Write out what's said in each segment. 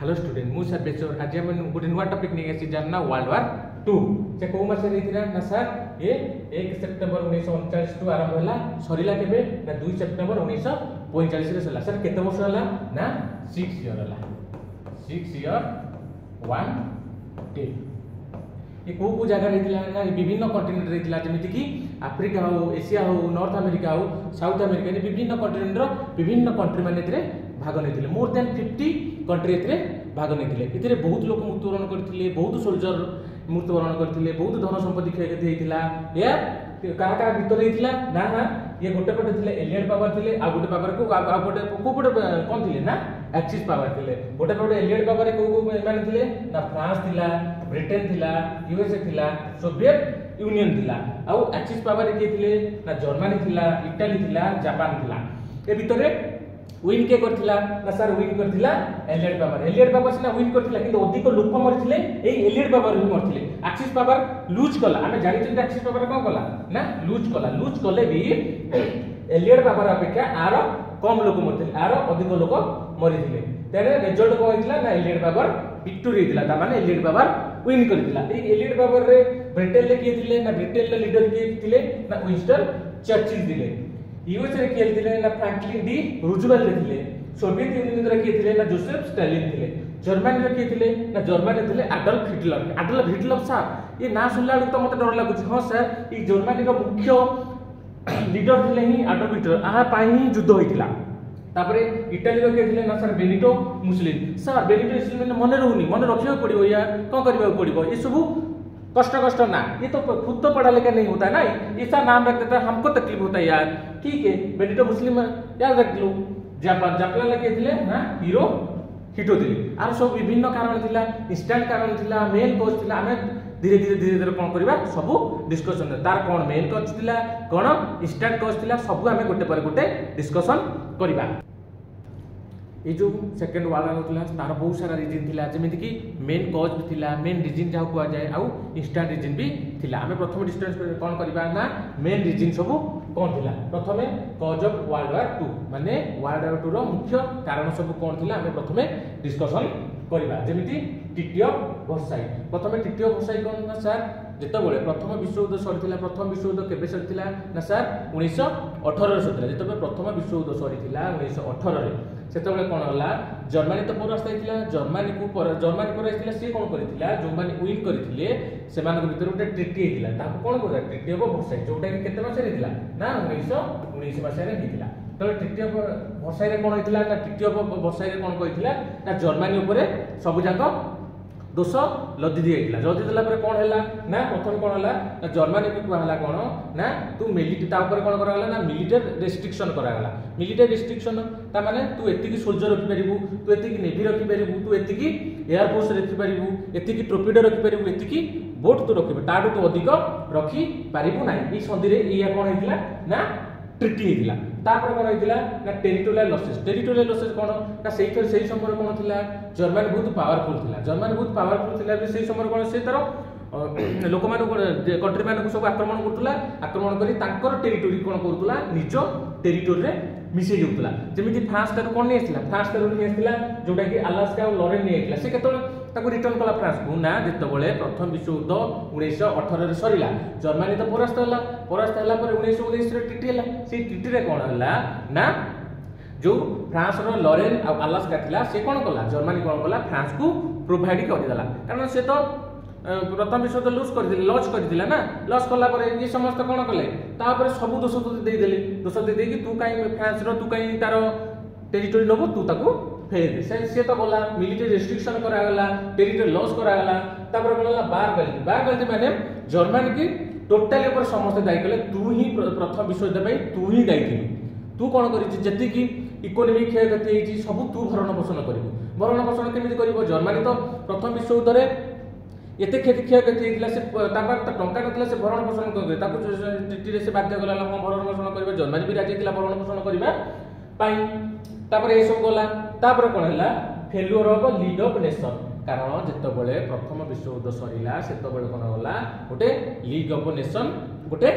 Hello student मु sir बेचोर आज हम गोटे नुआ टॉपिक नहीं आसी जानना वर्ल्ड वार 2 से को मास रे थिला ना सर ये 1 सितंबर 1939 टू आरंभ होला सरीला केबे ना 2 सितंबर 1945 रे सला सर केते वर्ष होला ना 6 इयर होला 6 इयर 1 डे ये को जगह रहितला ना विभिन्न कॉन्टिनेंट रहितला जेमिति कि अफ्रीका हो एशिया हो नॉर्थ अमेरिका हो साउथ अमेरिका ने विभिन्न कॉन्टिनेंट रो विभिन्न कंट्री माने एतरे भाग नेथिले मोर देन 50 कंट्री एतरे भाग नेथिले एतरे बहुत लोक मृत्युवरण करथिले बहुत सोल्जर मृत्युवरण करथिले बहुत धन संपत्ति क्षयक्षति हेतिला या काहा काहा भीतर हेतिला ना ना ये गोटे पटे थिले एलियट पावर थिले आ गोटे पावर को आ गोटे कोन थिले ना एक्सिस पावर थिले गोटे पटे एलियट पावर को माने थिले ना फ्रांस थिला ब्रिटेन थिला यूएसए थिला सोवियत यूनियन थिला आ एक्सिस पावर के थिले ना जर्मनी थिला इटाली थिला जापान थिला ए भीतर विन के करथिला ना सर विन करथिला एलियट पावर सिना विन करथिला किंतु अधिक लोक मरथिले एई एलियट पावर ही मरथिले एक्सिस पावर लूज कला आमे जानि छिन एक्सिस पावर कोन कला ना लूज कले भी एलियट पावर अपेक्षा आर कम लोक मरथिले आर अधिक लोक मरिथिले तेरे रिजल्ट को होइतिला ना एलियट पावर विक्टोरी हितिला ता माने एलियट पावर विन करथिला एई एलियट पावर रे ब्रिटेन ले के थिले ना ब्रिटेन ले लीडर के थिले ना विंस्टन चर्चिल थिले यूएस रे के थिले ना फ्रैंकलिन डी रूजवेल्ट थिले सोवियत यूनियन रे के थिले ना जोसेफ स्टालिन थिले जर्मनी रे के थिले ना जर्मनी थिले एडल्फ हिटलर साहब ये ना सुनला तो मते डर लागु हां सर ई जर्मनी रो मुख्य लीडर थिले ही एडल्फ हिटलर आ पाई ही युद्ध होइतिला तापरे इटाली रो के थिले ना sir Benito Mussolini sir Benito Mussolini मन रहउनी मन रखियो पड़िबो या कोन करबा पड़िबो ये सब कष्ट ना ये तो खुद तो पढ़ा लिखा नहीं होता है ना ऐसा नाम रख देता है हमको तकलीफ होता है यार ठीक है बेनिटो मुसोलिनी याद रख लो जापान लगे थिले ना हीरो हिटो थिले आर सब विभिन्न कारण थिला इंस्टेंट कारण थिला मेन कॉज थिला हमें धीरे धीरे कोन करबा सब डिस्कशन तार कोन मेन कॉज थिला कोन इंस्टेंट कॉज थिला सब हमें गोटे पर गोटे डिस्कशन करबा ये जो सेकंड वर्ल्ड वार होतला तार बहुत सारा रीजन थिला जेमिति कि मेन कॉज भी थिला मेन रीजन जाउ को जाय आउ इंस्टेंट रीजन भी थिला हमें प्रथम डिस्टेंस कोन करबा ना मेन रीजन सब कोन थिला प्रथमे कॉज ऑफ वर्ल्ड वार 2 माने वर्ल्ड वार 2 रो मुख्य कारण सब कोन थिला हमें प्रथमे डिस्कशन करबा जेमिति ट्रीटी ऑफ वर्साई प्रथमे ट्रीटी ऑफ वर्साई कोन ना सर जेतबेले प्रथम विश्व युद्ध सरीथिला प्रथम विश्व युद्ध केबे सरीथिला ना सर 1918 रे सरीथिला जेतबे प्रथम विश्व युद्ध सरीथिला 1918 रे सेतबेले कोन होला जर्मनी तो परास्त हेतिला जर्मनी पर हेतिला से कोन करिथिला जो माने विन करिथिले सेमान भीतर गोटे ट्रीटी हेतिला ताको कोन कहला ट्रीटी ऑफ वर्साई जोटा कि केते मास रे हेतिला ना 1919 मास रे हेतिला तो ट्रीटी ऑफ वर्साई रे कोन हेतिला ना ट्रीटी ऑफ वर्साई रे कोन कहिथिला ना जर्मनी ऊपर सब जाक दोष लदी दिला लदी देला पर कोन हैला ना प्रथम कोन हैला ना जर्मनी को कहला कोन ना तू मिलिटरी ता ऊपर कोन कराला ना मिलिटरी रेस्ट्रिक्शन कराला मिलिटरी रेस्ट्रिक्शन ता माने तू एतिकी सोल्जर रखि परिबू तू एतिकी नेवी रखि परिबू तू एतिकी एयर फोर्स रखि परिबू एतिकी टॉर्पेडो रखि परिबू एतिकी बोट तू रखि ताडू तो अधिक रखि परिबू नाही ई संधि रे ई कोन हैतिला ना ट्रीटी हेतिला तापर कोन हेतिला ना टेरिटोरियल लॉसेस कोन ना सेही समय कोन थिला जर्मनी बहुत पावरफुल थिला भी सेही समय कोन से तारो लोक मान कंट्री मान सब आक्रमण करी तांकर टेरिटोरी कोन करतुला निज टेरिटोरी रे मिसे जोतला जेमिति फ्रांस तार कोन नै आस्थिला जोटा कि अलास्का और लॉरेन नै आइतला से केतोले ताको रिटर्न कला फ्रांस को ना जेतबेले प्रथम विश्व युद्ध 1918 रे सरीला जर्मनी तो परास्त होला पर 1919 रे ट्रीटी होला से ट्रीटी रे कोन होला ना जो फ्रांस रो लॉरेन और अलास्का थिला से कोन कला जर्मनी कोन कला फ्रांस को प्रोवाइड कर देला कारण से तो प्रथम विश्व युद्ध लॉस कर दिला ना लॉस कला पर ये समस्त कोन कले ता पर सब दोष तो दे देले दोष दे दे कि तू काई फ्रांस रो तू काई तार टेरिटोरी नबो तू ताको फेर दे से तो बोला मिलिटरी रेस्ट्रिक्शन करा गला टेरिटोरी लॉस करा गला तापर बोला बार गलती माने जर्मनी की टोटली ऊपर समस्त दायी कले तू ही प्रथम विश्व युद्ध में तू ही दायी थी तू कौन कर जति कि इकोनॉमी क्षयक्षति होती सब तू भरण पोषण कर केमी कर जर्मनी तो प्रथम विश्व युद्ध में एते क्षयक्षति होता से टंका ना से भरण पोषण कर से बाध्य कला हाँ भरण पोषण कर जर्मनी भी राजी थी भरण पोषण करने ये सब गला कौन है failure of league of nation कारण जितेबाला प्रथम विश्व युद्ध सरीला से कौन गला गोटे लीग ऑफ नेशन गोटे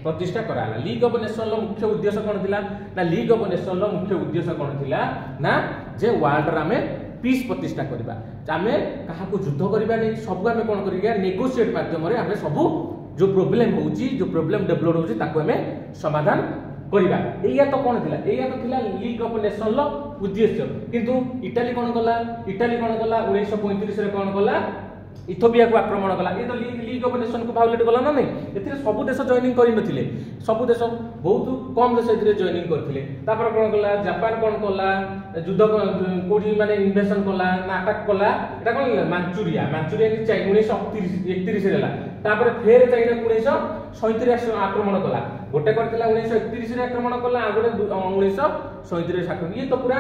प्रतिष्ठा कराला लीग ऑफ नेशन मुख्य उद्देश्य कौन थिला ना लीग ऑफ नेशन मुख्य उद्देश्य कौन थिला ना जे वर्ल्ड रे पीस प्रतिष्ठा करबा आमे काहाकू युद्ध करबा नहीं सब आमे कोन करिया नेगोशिएट माध्यम रे आमे सब जो प्रॉब्लम होउची जो प्रॉब्लम डेवलप होउची ताको आमे समाधान करबा एया तो कोन थिला एया तो थिला लीग ऑफ नेशन लो उद्देश्य किंतु इटाली कोन कला 1935 रे कोन कला इथियोपिया को आक्रमण कला ये तो लीग ऑफ नेशन को भायोलेट कला ना नहीं एथिरे सब देश जॉइनिंग करि नथिले सब देश बहुत कम देश एथिरे जॉइनिंग करथिले तापर कोन कला जापान कोन कला युद्ध कोठी माने इन्वेशन कला ना अटैक कला एटा कोन मांचुरिया नि चाइना 1931 रेला तापर फेर चाइना 1937 आक्रमण कला गोटे करथिला 1931 रे आक्रमण कला आ गोटे 1937 आक्रमण ये तो पूरा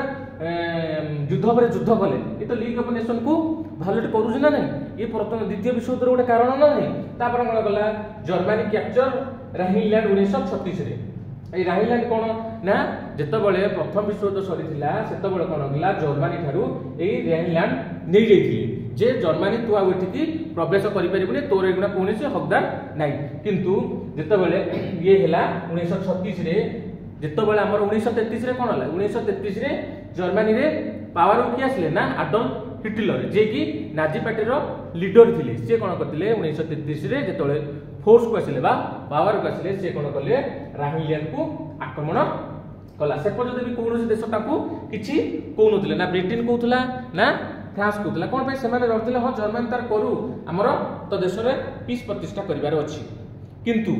युद्ध पर युद्ध कले ये तो लीग ऑफ नेशन को भायोलेट करूछ ना नहीं ये प्रथम द्वितीय विश्व युद्ध गोटे कारण ना नहीं तापर कोन कला जर्मनी कैप्चर राइनलैंड 1936 रे ए राइनलैंड कोन ना जेतो बेले प्रथम विश्व युद्ध सरीथिला सेतो बेले कोन गला जर्मनी थारु ए राइनलैंड नै जाइथिले जे जर्मनी तू आउ एठिकी प्रवेश करि परिबुनी तोर एगुना कोनसे हकदार नाही किंतु जेतो बेले ये हैला 1936 रे जेतो बेले हमर 1933 रे कोन हला 1933 रे जर्मनी रे पावर की आसले ना एडोल्फ हिटलर जे कि नाजी पार्टी रो लीडर थिले से कोन करथिले 1933 रे जेतोले फोर्स को आसले बा पावर को आसले से कोन करले राइनलैंड को आक्रमण कला से पर्यंत भी कोनोसी देश ताकू किछि कोनोथिले ना ब्रिटेन कोथला ना फ्रांस कोथला कोन पे से माने रहथिले ह जर्मनी तार करू हमर तो देश रे पीस प्रतिष्ठा करिवार अछि किंतु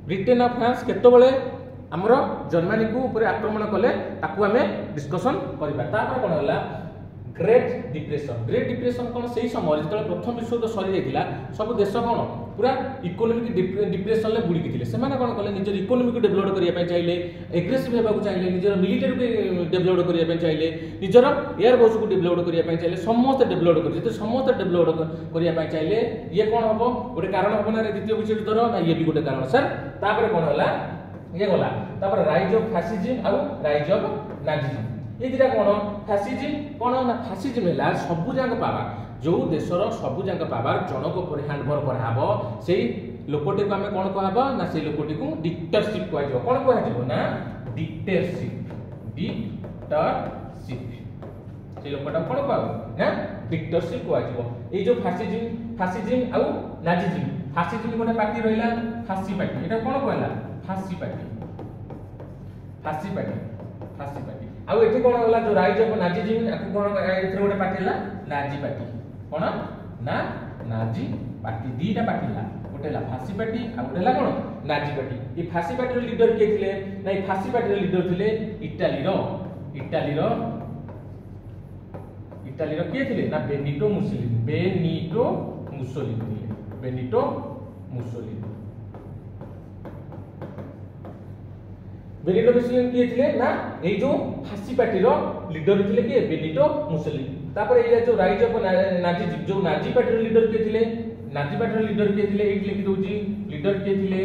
ब्रिटेन और फ्रांस केतो बेले हमर जर्मनी को ऊपर आक्रमण कले ताकू हमें डिस्कशन करबा तापर कोन होला ग्रेट डिप्रेशन कोन सेही समय जतले प्रथम विश्व युद्ध सरी जाइतिला सब देश कोन पूरा इकोनॉमिक डिप्रेशन ले बुडी किथिले से माने कोन कले निजर इकोनॉमी को डेवलप करिया पय चाहिले एग्रेसिव हेबा को चाहिले निजर मिलिटरी को डेवलप करिया पय चाहिले निजर एयर फोर्स को डेवलप करिया पय चाहिले समस्त डेवलप करि जते समस्त डेवलप करिया पय चाहिले ये कोन हबो गोटे कारण हबो ना द्वितीय विश्व युद्ध रो ना ये भी गोटे कारण सर तापर कोन होला ये गला तापर राइज ऑफ फैसिज्म और राइज ऑफ नाजिज्म ये दिरा कोन फैसिज्म कोन ना फैसिज्म हैला सबु जांग पावर जो देशर सबु जांग पावर जनक पर हैंडओवर कराबो सेही लोकटी को हमें कोन कहबो ना से लोकटी को डिक्टेटरशिप कहजो कोन कहजो ना डिक्टेटरशिप से लोकटा कोन कहबो ना डिक्टेटरशिप कहजो ए जो फैसिज्म और नाजिज्म फैसिज्म कोन पार्टी रहिला फासी पार्टी एटा कोन कहला फासी पार्टी आउ एठी कोन होला जो राइज ऑफ नाजिज्म आकु कोन एथि गोटे पार्टी ला नाजी पार्टी कोन ना नाजी पार्टी दीटा पार्टी ला गोटे ला फासी पार्टी आ गोटे ला कोन नाजी पार्टी ई फासी पार्टी रो लीडर के थिले नै फासी पार्टी रो लीडर थिले इटाली रो के थिले ना बेनिटो मुसोलिनी बेनिटो मुसोलिनी किए थिले ना ए जो फासी पार्टी रो लीडर थिले के बेनिटो मुसोलिनी तापर ए जो राइज ऑफ नाजिज्म जो नाजी पार्टी रो लीडर के थिले एट लिखि दोजी लीडर के थिले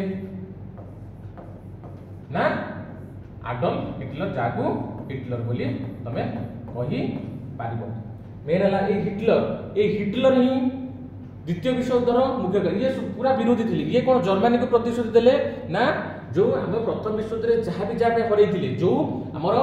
ना एडोल्फ हिटलर जाकू हिटलर बोली तमे कहि पारिबो मेन हला ए हिटलर ही द्वितीय विश्व युद्ध रो मुख्य ये पूरा विरोधी थिले ये कोन जर्मनी को प्रतिशोध देले ना जो हम प्रथम विश्व युद्ध रे जहां भी हरई थिले जो हमर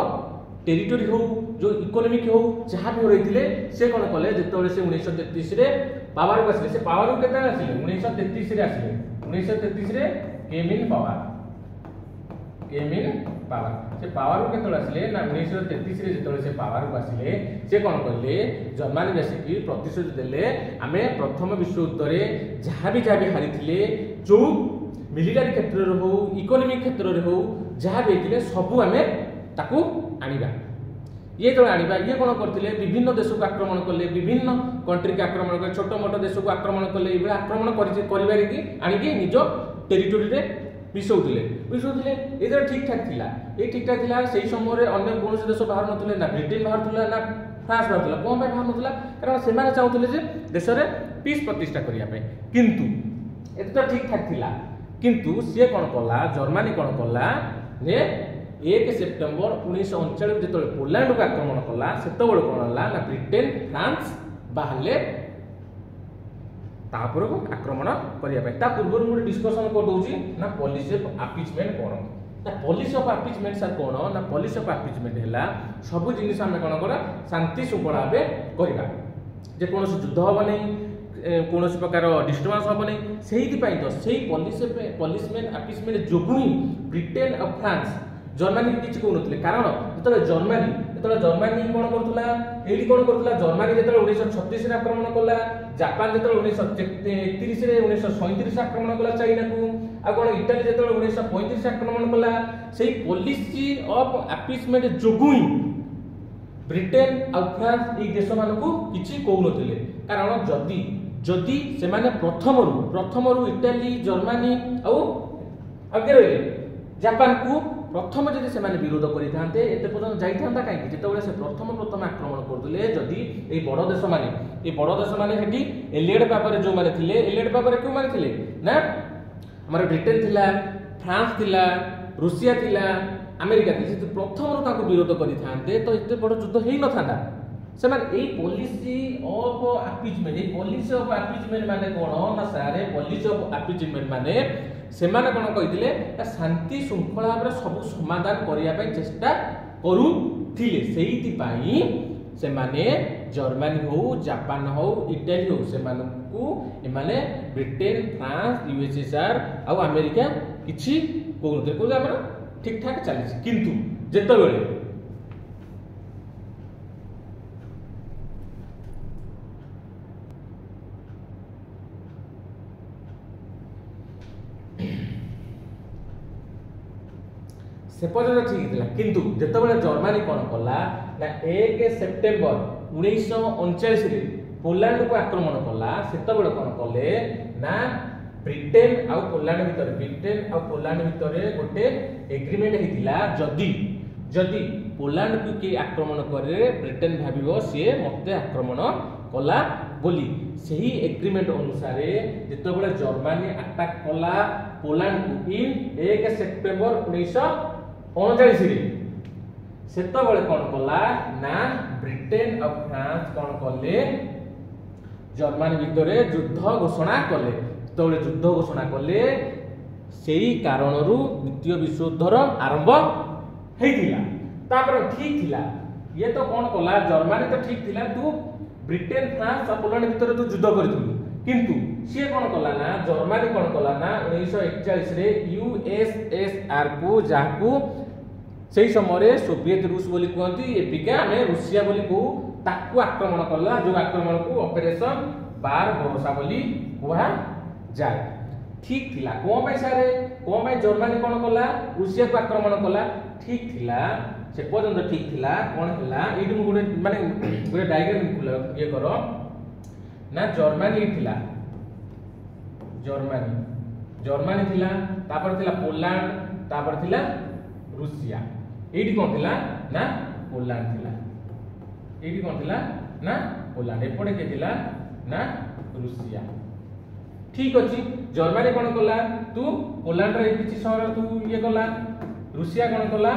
टेरिटरी हो जो इकोनॉमिक हो जहां भी हरई थिले से कोन कले जेतोले से 1933 रे पावर को आसले से पावर को केता आसले 1933 रे आसले 1933 रे केम इन पावर से पावर को केतोले आसले ना 1933 रे जेतोले से पावर को आसले से कोन करले जर्मनी देश की प्रतिशोध देले हमें प्रथम विश्व युद्ध रे जहां भी हारि थिले जो मिलिटरी क्षेत्र रे हो इकोनॉमिक क्षेत्र रे हो जहां भी थिले सब हमें ताकू आनिबा ये तो आनिबा ये कोन करथिले विभिन्न देश को आक्रमण करले विभिन्न कंट्री के आक्रमण कर छोटो मोटो देश को आक्रमण करले इबे आक्रमण करिबारे की आनि की निजो टेरिटरी रे विसौथिले एदर ठीक ठाक थिला सेही समय रे अन्य कोनोसी देश बाहर नथिले ना ब्रिटेन बाहर थिला ना फ्रांस बाहर थिला कोन बाहर नथिला कारण से माने चाहुथिले जे देश रे पीस प्रतिष्ठा करिया पे किंतु एत तो ठीक ठाक थिला किंतु से कोन कला जर्मनी कोन कला ने 1 सेप्टेम्बर 1939 जेतले पोलैंड को आक्रमण कला सेतो बेले कोन हला ना ब्रिटेन फ्रांस बाहरले तापर को आक्रमण करिया पे ता पूर्व मु डिस्कशन कर दोची ना पॉलिसी ऑफ अपीचमेंट कोन ना पॉलिसी ऑफ अपिचमेंट सर कोन ना पॉलिसी ऑफ अपिचमेंट हैला सब जिनिस हम कोन करा शांति शृंखला भाबे करबा जे कोनोसी युद्ध हबो नै कोनोसी प्रकार डिस्टर्बेंस हबो नै सेही पई तो सेही पॉलिसमेंट अपिचमेंट जोगु ही ब्रिटेन और फ्रांस जर्मनी किछ कहउनथले कारण जतले जर्मनी कोन करथुला एडी कोन करथुला जर्मनी जतले 1936 रे आक्रमण कला जापान जतले 1931 रे 1937 आक्रमण कला चाइना को आ कोन इटाली जतले 1935 आक्रमण कला सेही पॉलिसी ऑफ अपिचमेंट जोगुई ब्रिटेन और फ्रांस ए देश मानको किछि कहउनथले कारण जदी से माने प्रथमरु इटाली जर्मनी और आगे जापान को प्रथम जदि से माने विरोध करिथांते एते पर्यंत जाइथांता काहे जेतबेले से प्रथम आक्रमण करदले जदि ए बड़ देश माने हेटी एलियड पेपर जो माने थिले एलियड पेपर क्यों माने थिले ना हमर ब्रिटेन थिला फ्रांस थिला रूसिया थिला अमेरिका थिला से प्रथम रो ताको विरोध करिथांते तो एते बड़ युद्ध हेई न थांदा से माने ए पॉलिसी ऑफ अपिचमेंट माने कोन ना सारे पॉलिसी ऑफ अपिचमेंट माने सेमाने कोन कहिथिले शांति श्रृंखला भाबरे सब समाधान करिया पय चेष्टा करूथिले सेहिति पई सेमाने जर्मनी हो जापान हो इटाली हो सेमानकु एमाने ब्रिटेन फ्रांस यूएसएसआर आ अमेरिका किछि कहउथे को हमरा ठीक ठाक चली किंतु जेतबेले से पर्यटन ठीक थिला किंतु जेतबेले जर्मनी कोन कला ना 1 सेप्टेम्बर 1939 रे पोलैंड को आक्रमण कला सेतबेले कोन कले ना ब्रिटेन और पोलैंड भितर गोटे एग्रीमेंट हेतिला जदी पोलैंड को के आक्रमण करे ब्रिटेन भाबिबो से मते आक्रमण कला बोली सही एग्रीमेंट अनुसार जेतबेले जर्मनी अटैक कला पोलैंड को इन 1 सेप्टेम्बर 1939 रे सेतबेले कोन कला ना ब्रिटेन और फ्रांस कोन कले जर्मनी भितरे युद्ध घोषणा कले तबले युद्ध घोषणा कले सेही कारणरू द्वितीय विश्वयुद्धर आरंभ हेतिला तापर ठीक थिला ये तो कोन कला जर्मनी तो ठीक थिला तू ब्रिटेन फ्रांस और पोलैंड भितरे तू युद्ध करथुलु किंतु से कोन कला ना जर्मनी कोन कला ना 1941 रे यूएसएसआर को जाकू सेही समय सोवियत रूस बोली कहती एपिका हमें रूसिया बोली को ताकू आक्रमण कला जो आक्रमण को ऑपरेशन बार भरोसा बोली कुहा जाय ठीक थिला कोन पै सारे कोन पै जर्मनी कोन कला रूसिया को आक्रमण कला ठीक थिला से पर्यंत ठीक थिला कोन हला एडी मु गुडे माने गुडे डायग्राम खुला ये करो ना जर्मनी थिला जर्मनी थिला तापर थिला पोलैंड तापर थिला रूसिया एडी कोन थिला ना पोलैंड थिला एडी कोन थिला ना पोलैंड एपडे के थिला ना रूसिया ठीक अछि जर्मनी कोन कला तू पोलैंड रे किछि शहर तू ये कला रूसिया कोन कला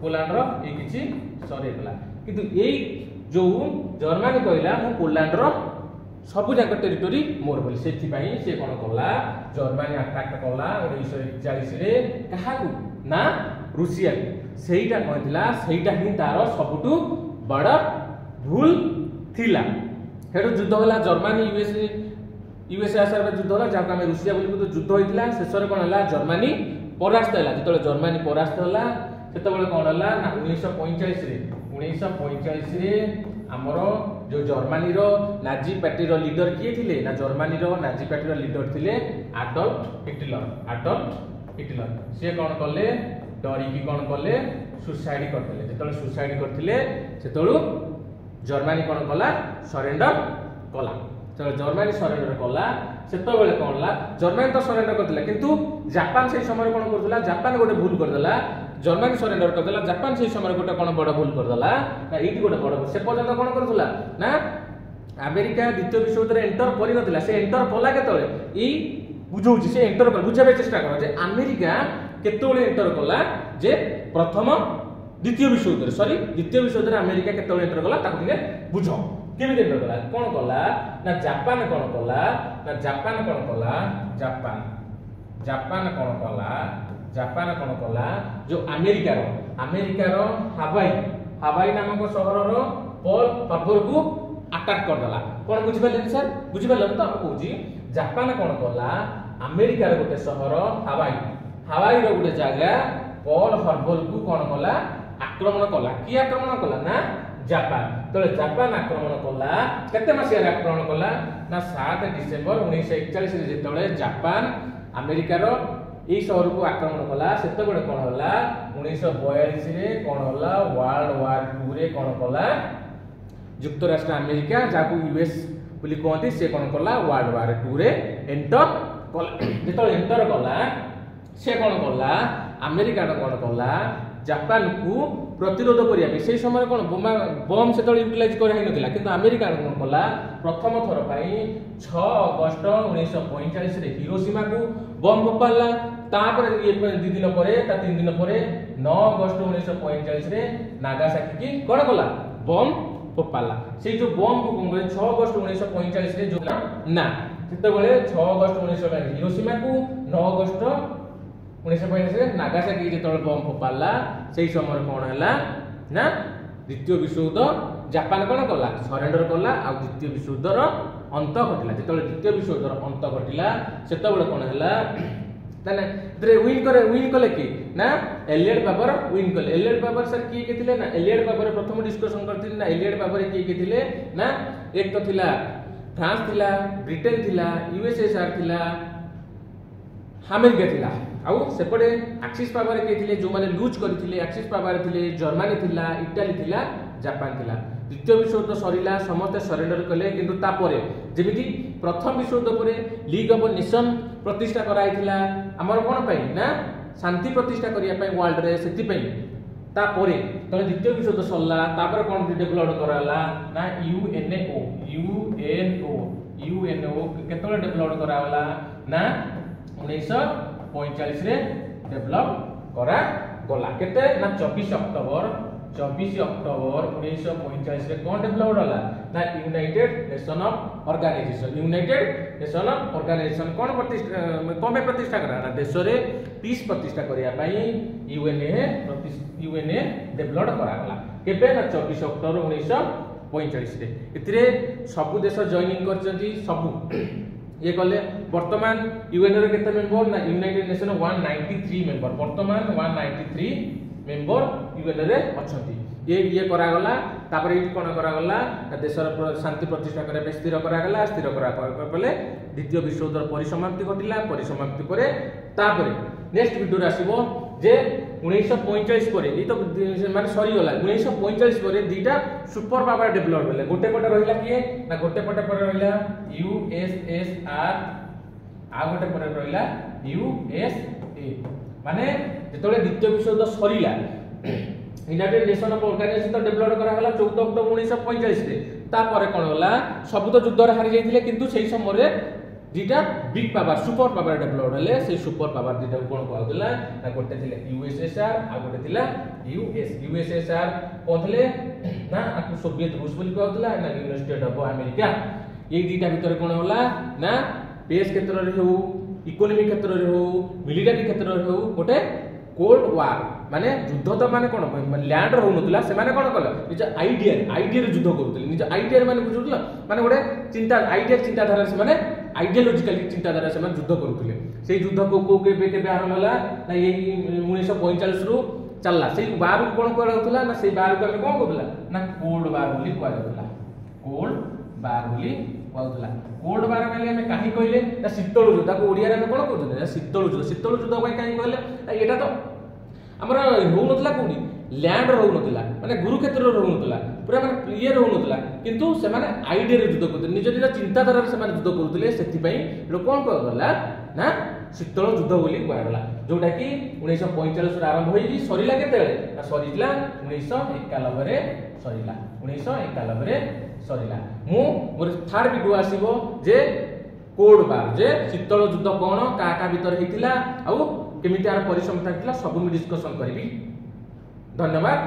पोलैंड रो ए किछि शहर कला किंतु एई जो जर्मनी कहला मु पोलैंड रो सब जाक टेरिटरी मोर बोली सेथि पई से कोन कला जर्मनी अटैक कला 1941 रे काहाकू ना रूसिया सेहीटा कहतिला सेहीटा ही तार सबटु बड़ भूल थिला हेडो युद्ध होला जर्मनी यूएसएसआर में युद्ध होला जाका में रूसिया बोली तो युद्ध होइतिला शेषरे कोन होला जर्मनी परास्त होला जेतले जर्मनी परास्त होला सेतबेले कोन होला ना 1945 रे हमरो जो जर्मनी रो नाजी पार्टी रो लीडर किए थिले ना जर्मनी रो नाजी पार्टी रो लीडर थिले एडॉल्फ हिटलर से कोन करले डरी की कोन करले सुसाइड करथिले जेतले सुसाइड करथिले सेतळु जर्मनी कोन कला सरेंडर कला तो जर्मनी सरेंडर कला सेतबेले कोनला जर्मनी तो सरेंडर करथिला किंतु जापान से समय कोन करथिला जापान गोटे भूल करदेला जर्मनी सरेंडर करदेला जापान से समय गोटे कोन बड़ भूल करदेला ना एठी गोटे बड़ से पर्यंत कोन करथिला ना अमेरिका द्वितीय विश्वयुद्ध रे एंटर करि नथिला से एंटर कला केतळे ई बुझौछि से एंटर कर बुझाबे चेष्टा कर जे अमेरिका केतळे एंटर कला जे प्रथम द्वितीय विश्वयुद्ध रे अमेरिका केतळे एंटर कला ताको दिने बुझो केमि एंटर कला कोन कला ना जापान कोन कला जापान कौन कला जो अमेरिकार हावाई नामक सहर पर्ल हार्बर को अटैक करदेला कौन बुझिपारे सर बुझिपारे तो कहूँ जापान कौन कला अमेरिकार गोटे सहर हावाई गोटे जगह पर्ल हार्बर को कौन कला आक्रमण कला किए आक्रमण कला ना जापान तो जापान आक्रमण कला केते मसिया आक्रमण कला ना 7 डिसेंबर 1941 जेतबे जापान अमेरिकार এই শহর को आक्रमण कला सेते बडे कोन होला 1942 रे कोन होला वर्ल्ड वार 2 रे कोन कला युक्तराष्ट्र अमेरिका जाको यूएस बोली कहती से कोन कला वर्ल्ड वार 2 रे एंटर कला जेतो एंटर कला से कोन कला अमेरिका कोन कला जापान को प्रतिरोध करिया से समय कोन बम से यूटिलाइज कर हे नथिला किंतु अमेरिका कोन कला प्रथम थर पई 6 अगस्त 1945 रे हिरोशिमा को बम फोपाला तापर ये 2 दिन परे ता 3 दिन परे 9 अगस्त 1945 रे नागासाकी की कोन कला बम फोपाला से जो बम को कोन 6 अगस्त 1945 रे जो ना सेते बेले 6 अगस्त 1945 हिरोशिमा को 9 अगस्त 1945 रे नागासाकी जे तळ बम फोपाला सेही समय कोन हला ना द्वितीय विश्वयुद्ध जापान कोन कला सरेंडर कला आ द्वितीय विश्वयुद्धर अंत घटिला जेतळे द्वितीय विश्वयुद्धर अंत घटिला सेते बेले कोन हला ताने रे विन कले की ना एलियट बाबर विन कले एलियट बाबर सर की केथिले ना एलियट बाबर प्रथम डिस्कशन करथिले ना एलियट बाबर की केथिले ना एक तो थिला फ्रांस थिला ब्रिटेन थिला यूएसएसआर थिला अमेरिका थिला आउ सेपटे एक्सिस पावर के थिले जो माने लूज करथिले एक्सिस पावर थिले जर्मनी थिला इटाली थिला जापान थिला द्वितीय विश्वयुद्ध सरिला समस्त सरेंडर कले किंतु तापरे जेमिति प्रथम विश्वयुद्ध परे लीग ऑफ नेशन प्रतिष्ठा कराइथिला हमर कोन पई ना शांति प्रतिष्ठा करिया पई वर्ल्ड रे सेति पई तापरे तले द्वितीय विश्वयुद्ध सरला तापर कोन डेवलप कराला ना यूएनओ केतले डेवलप कराला ना 1945 रे डेवलप करा गला केते ना 24 अक्टोबर 1945 रे कोन डेवलप होला ना यूनाइटेड नेशन ऑर्गेनाइजेशन कोन प्रतिष्ठा करा ना देश रे पीस प्रतिष्ठा करिया पई यूएनए डेवलप करा गला केबे ना 24 अक्टोबर 1945 रे इतरे सब देश जॉइनिंग करचंती सब ये कले वर्तमान यूएन रे केते मेंबर ना यूनाइटेड नेशन 193 मेंबर वर्तमान 193 मेंबर यूएन रे अछंती ये करा गला तापर ई कोन करा गला देशर शांति प्रतिष्ठा करे स्थिर करा गला स्थिर करा पले द्वितीय विश्वयुद्ध परिसमाप्ति घटिला परिसमाप्ति परे तापर नेक्स्ट वीडियो रे आसीबो जे 1945 परे ई तो माने सरी गला 1945 परे दीटा सुपर पावर डेवलप होले गोटे पटे रहिला किए ना गोटे पटे पर रहिला यूएसएसआर आ गोटे पटे रहिला यूएसए माने जेतोले द्वितीय विश्वयुद्ध सरीला यूनाइटेड नेशन ऑर्गेनाइजेशन तो डेवलप करा गला 14 अक्टोबर 1945 रे तापर कोन होला सब तो युद्ध रे हारि जाइथिले किंतु सेही समय रे दीटा big power super power develop होले से सुपर पावर दीटा कोन कहउतला ना गोटे थिले यूएसएसआर आ गोटे थिला यूएसएसआर कोथले ना आकु सोवियत रूस बोली कहउतला ना यूनाइटेड स्टेट ऑफ अमेरिका ये दीटा भीतर कोन होला ना पेस क्षेत्र रे हो इकोनॉमी क्षेत्र रे हो मिलिटरी क्षेत्र रे हो गोटे कोल्ड वार माने युद्ध तो माने कोन लैंड रो नतला से माने कोन कला निज आईडिया रे युद्ध करूतले निज आईडिया माने बुझुतला माने गोटे चिंताधारा से माने आइडियोलॉजिकल चिंताधारा से युद्ध करूतले से युद्ध को केबे आरंभ होला ना ये 1945 रु चलला से बार कोन कहउतला ना से बार को हम कोन कहउतला ना कोल्ड वार बोली कहउतला कोल्ड वार बोली कहउतला कोल्ड वार माने हम काहे कहले ना शीतल युद्ध को ओडिया रे कोन कहउतले शीतल युद्ध काहे कहले एटा तो हमरा हो नतला कोनी लैंड रो नतला माने गुरुक्षेत्र रो नतला पूरा माने ये रो नतला किंतु से माने आईडिया रे युद्ध करते निज चिंताधारा से माने युद्ध करथले सेति पई लोक कोन कहला ना शीतल युद्ध बोली कहला जोटा कि 1945 रे आरंभ होई सरीला केतेले ना सरीला 1991 रे सरीला 1991 रे सरीला मु मोर थर्ड वीडियो आसीबो जे कोड बार जे शीतल युद्ध कोन का भीतर हेतिला आ केमिति आर परिसंख्या थिला सब मु डिस्कशन करबी धन्यवाद।